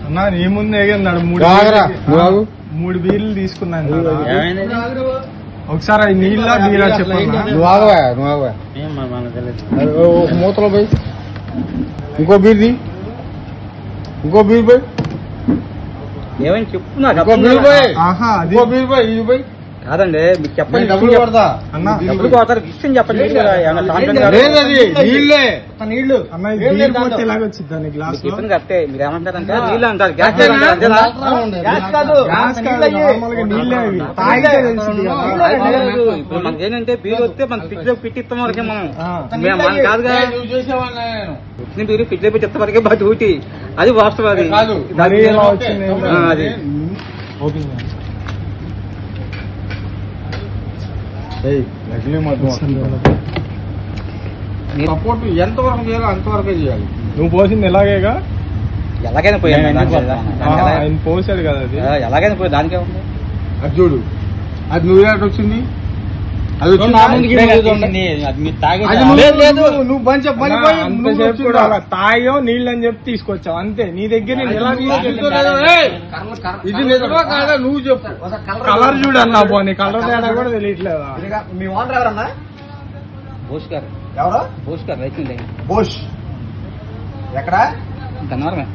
అన్నా నీ ముందు ఎగన్నాడు 3 బీర్లు తీసుకున్నాను. ఒకసారి నీళ్ళ బీరా చెప్పన్నా. నువ్వు ఆగవా ఒక మూతలో పోయి ఇంకో బీర్ పోయి ఏమైనా చెప్పు నాకు. ఇంకో బీర్ పోయి ఇది పోయి కాదండి మీకు చెప్పండి. డబ్బులు కొడతా అన్న డబ్బులు కొడతారు ఇష్టం చెప్పండి. నీళ్ళే నీళ్లు ఎలాగొచ్చింది గ్లాస్ కట్టే మీరు ఏమంటారంటే నీళ్ళు అంటారు. గ్యాస్ ఇప్పుడు మనకి ఏంటంటే బీరు వస్తే మన ఫ్రిడ్జ్ లో పెట్టిస్తాం వరకే మనం కాదుగా. వచ్చిన బీరు ఫ్రిడ్జ్ లో పెట్టిస్తాం వరకే బాగా డ్యూటీ. అది వాస్తవం. అది అది సపోర్ట్ ఎంతవరకు చేయాలో అంతవరకే చేయాలి. నువ్వు పోసింది ఎలాగేగా ఎలాగైనా పోయాను. ఆయన పోసాడు కదా అది ఎలాగైనా పోయి దానికే ఉంది. అది చూడు అది నువ్వు వచ్చింది నువ్వు తాగో నీళ్ళు అని చెప్పి తీసుకొచ్చావు అంతే. నీ దగ్గర ఇది నిజమా కాదా నువ్వు చెప్పు. కలర్ చూడన్నా పోనీ కలర్ తేడా కూడా తెలియట్లేదా. మీ ఓనర్ ఎవరన్నా? బోష్ గారు. ఎవరు? బోష్ గారు. రైతు బోష్ ఎక్కడ? గన్నవరమే.